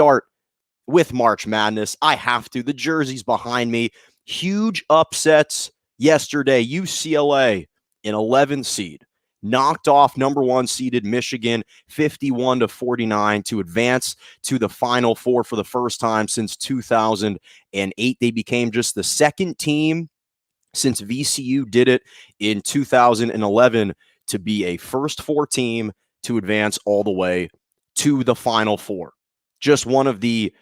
start with March Madness. I have to. The jersey's behind me. Huge upsets yesterday. UCLA, an 11 seed, knocked off number 1 seeded Michigan 51-49 to advance to the Final Four for the first time since 2008. They became just the second team since VCU did it in 2011 to be a first 4 team to advance all the way to the Final Four. Just one of the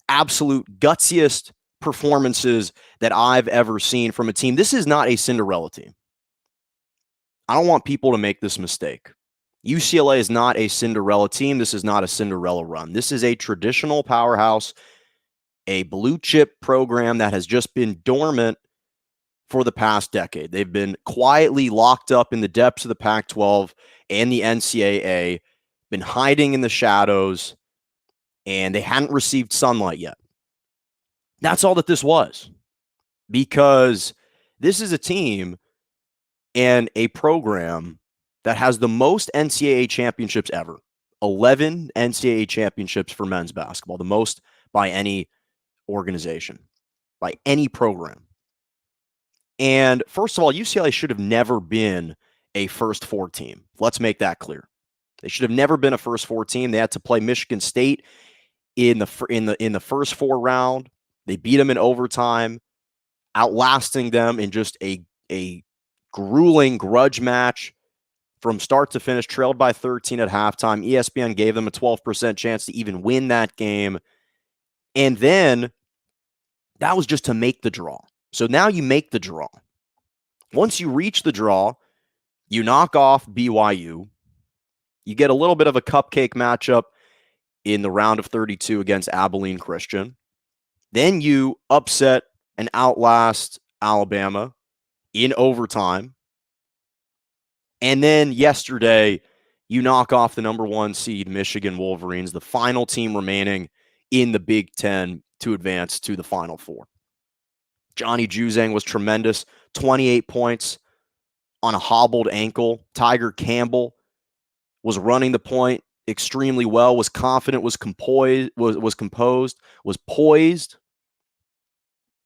absolute gutsiest performances that I've ever seen from a team. This is not a Cinderella team. I don't want people to make this mistake. UCLA is not a Cinderella team. This is not a Cinderella run. This is a traditional powerhouse, a blue chip program that has just been dormant for the past decade. They've been quietly locked up in the depths of the Pac-12 and the NCAA, been hiding in the shadows, and they hadn't received sunlight yet. That's all that this was, because this is a team and a program that has the most NCAA championships ever. 11 NCAA championships for men's basketball, the most by any organization, by any program. And first of all, UCLA should have never been a first 4 team. Let's make that clear. They should have never been a first 4 team. They had to play Michigan State in the first 4 round. They beat them in overtime, outlasting them in just a grueling grudge match from start to finish, trailed by 13 at halftime. ESPN gave them a 12% chance to even win that game. And then that was just to make the draw. So now you make the draw. Once you reach the draw, you knock off BYU. You get a little bit of a cupcake matchup in the round of 32 against Abilene Christian. Then you upset and outlast Alabama in overtime. And then yesterday, you knock off the number 1 seed Michigan Wolverines, the final team remaining in the Big Ten to advance to the Final Four. Johnny Juzang was tremendous, 28 points on a hobbled ankle. Tiger Campbell was running the point extremely well, was confident, was composed, was poised.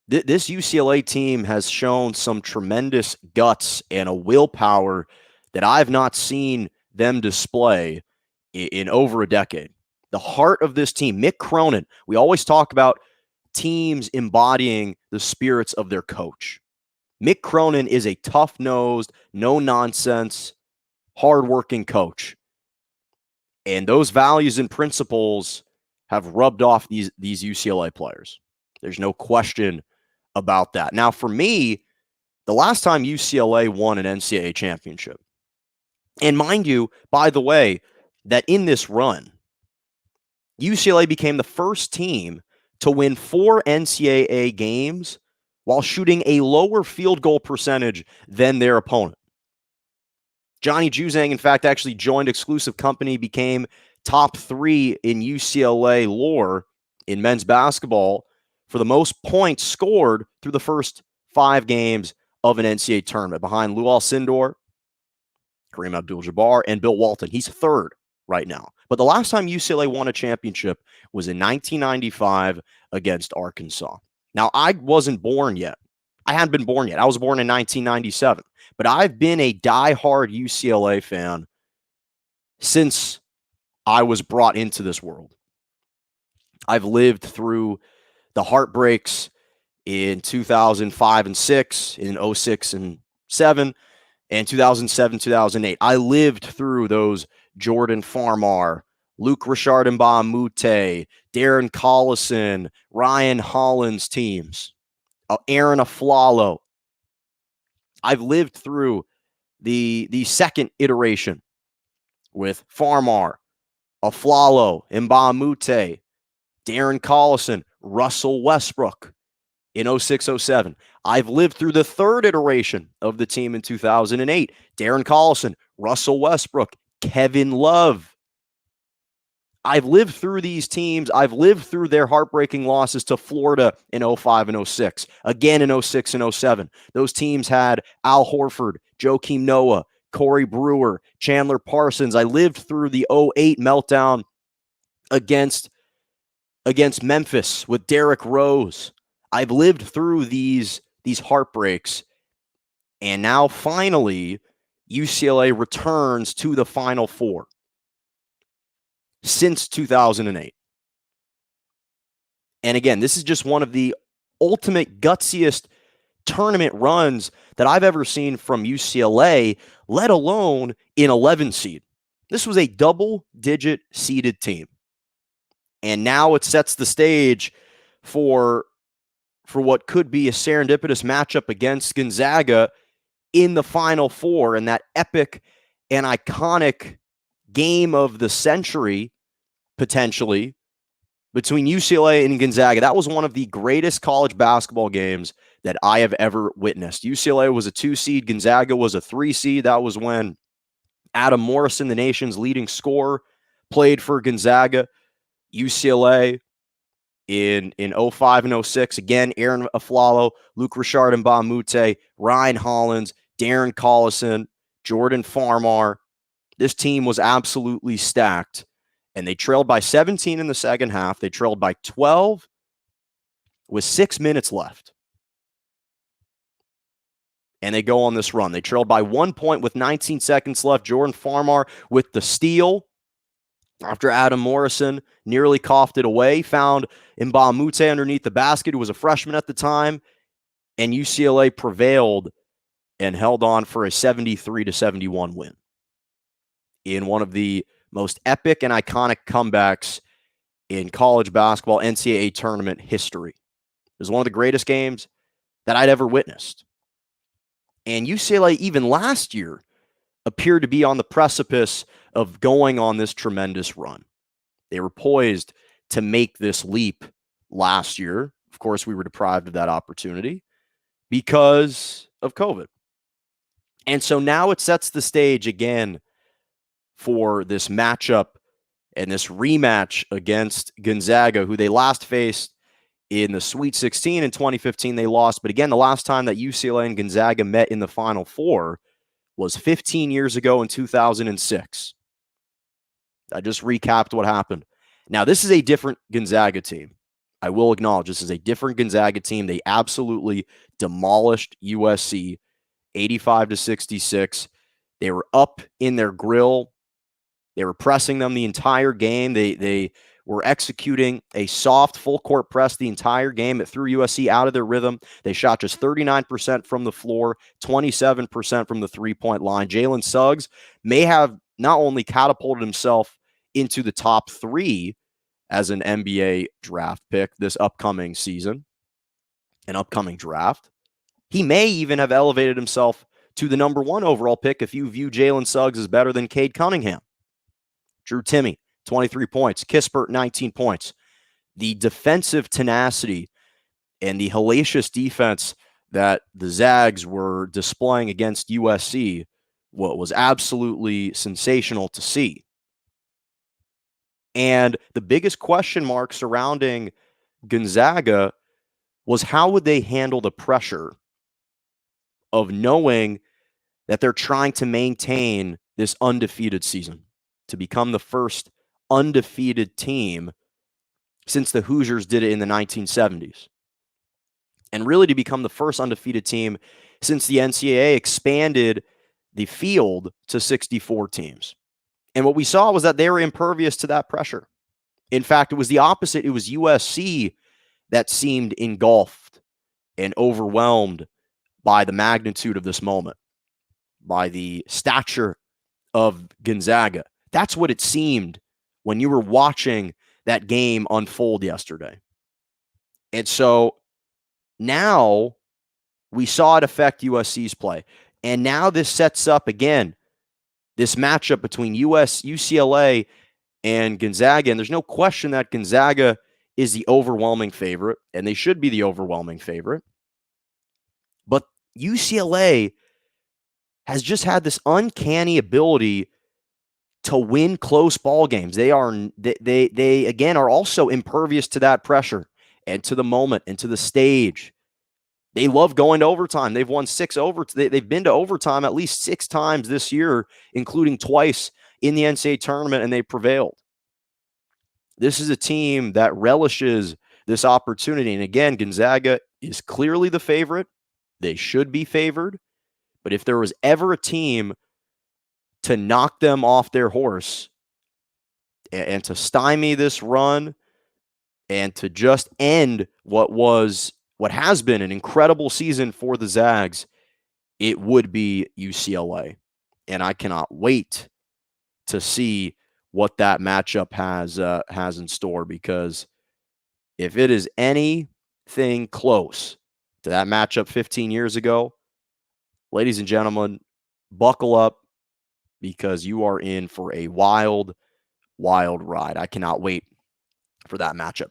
This UCLA team has shown some tremendous guts and a willpower that I've not seen them display in over a decade. The heart of this team, Mick Cronin, we always talk about teams embodying the spirits of their coach. Mick Cronin is a tough-nosed, no-nonsense, hard-working coach. And those values and principles have rubbed off these UCLA players. There's no question about that. Now, for me, the last time UCLA won an NCAA championship, and mind you, by the way, that in this run, UCLA became the first team to win 4 NCAA games while shooting a lower field goal percentage than their opponent. Johnny Juzang, in fact, actually joined exclusive company, became top 3 in UCLA lore in men's basketball for the most points scored through the first 5 games of an NCAA tournament, behind Lou Alcindor, Kareem Abdul-Jabbar, and Bill Walton. He's 3rd right now. But the last time UCLA won a championship was in 1995 against Arkansas. Now, I wasn't born yet. I hadn't been born yet. I was born in 1997. But I've been a diehard UCLA fan since I was brought into this world. I've lived through the heartbreaks in 2005 and 6, in 06 and 7, and 2007, 2008. I lived through those Jordan Farmar, Luke Richard Mbah-a-Moute, Darren Collison, Ryan Hollins teams, Aaron Aflalo. I've lived through the second iteration with Farmar, Aflalo, Mbah-a-Moute, Darren Collison, Russell Westbrook in 06-07. I've lived through the third iteration of the team in 2008. Darren Collison, Russell Westbrook, Kevin Love. I've lived through these teams. I've lived through their heartbreaking losses to Florida in 05 and 06, again in 06 and 07. Those teams had Al Horford, Joakim Noah, Corey Brewer, Chandler Parsons. I lived through the 08 meltdown against against Memphis with Derrick Rose. I've lived through these heartbreaks, and now finally UCLA returns to the Final Four since 2008. And again, this is just one of the ultimate gutsiest tournament runs that I've ever seen from UCLA, let alone in 11 seed. This was a double-digit seeded team. And now it sets the stage for what could be a serendipitous matchup against Gonzaga in the Final Four, and that epic and iconic game of the century, potentially, between UCLA and Gonzaga. That was one of the greatest college basketball games that I have ever witnessed. UCLA was a 2 seed. Gonzaga was a 3 seed. That was when Adam Morrison, the nation's leading scorer, played for Gonzaga. UCLA in 05 and 06. Again, Aaron Aflalo, Luke Richard and Mbamute, Ryan Hollins, Darren Collison, Jordan Farmar. This team was absolutely stacked. And they trailed by 17 in the second half. They trailed by 12 with 6 minutes left. And they go on this run. They trailed by 1 point with 19 seconds left. Jordan Farmar with the steal after Adam Morrison nearly coughed it away. Found Mbamute underneath the basket, who was a freshman at the time. And UCLA prevailed and held on for a 73-71 win in one of the most epic and iconic comebacks in college basketball NCAA tournament history. It was one of the greatest games that I'd ever witnessed. And UCLA, even last year, appeared to be on the precipice of going on this tremendous run. They were poised to make this leap last year. Of course, we were deprived of that opportunity because of COVID. And so now it sets the stage again for this matchup and this rematch against Gonzaga, who they last faced in the Sweet 16 in 2015. They lost. But again, the last time that UCLA and Gonzaga met in the Final Four was 15 years ago in 2006. I just recapped what happened. Now, this is a different Gonzaga team. I will acknowledge this is a different Gonzaga team. They absolutely demolished USC 85-66. They were up in their grill. They were pressing them the entire game. They were executing a soft full court press the entire game. It threw USC out of their rhythm. They shot just 39% from the floor, 27% from the three-point line. Jalen Suggs may have not only catapulted himself into the top 3 as an NBA draft pick this upcoming season, an upcoming draft, he may even have elevated himself to the number 1 overall pick if you view Jalen Suggs as better than Cade Cunningham. Drew Timme, 23 points. Kispert, 19 points. The defensive tenacity and the hellacious defense that the Zags were displaying against USC was absolutely sensational to see. And the biggest question mark surrounding Gonzaga was how would they handle the pressure of knowing that they're trying to maintain this undefeated season, to become the first undefeated team since the Hoosiers did it in the 1970s. And really to become the first undefeated team since the NCAA expanded the field to 64 teams. And what we saw was that they were impervious to that pressure. In fact, it was the opposite. It was USC that seemed engulfed and overwhelmed by the magnitude of this moment, by the stature of Gonzaga. That's what it seemed when you were watching that game unfold yesterday. And so now we saw it affect USC's play. And now this sets up, again, this matchup between UCLA and Gonzaga. And there's no question that Gonzaga is the overwhelming favorite, and they should be the overwhelming favorite. But UCLA has just had this uncanny ability to win close ball games. They again are also impervious to that pressure and to the moment and to the stage. They love going to overtime. They've won 6 they've been to overtime at least 6 times this year, including twice in the NCAA tournament, and they prevailed. This is a team that relishes this opportunity. And again, Gonzaga is clearly the favorite. They should be favored. But if there was ever a team to knock them off their horse and to stymie this run and to just end what has been an incredible season for the Zags, it would be UCLA. And I cannot wait to see what that matchup has in store, because if it is anything close to that matchup 15 years ago, ladies and gentlemen, buckle up, because you are in for a wild, wild ride. I cannot wait for that matchup.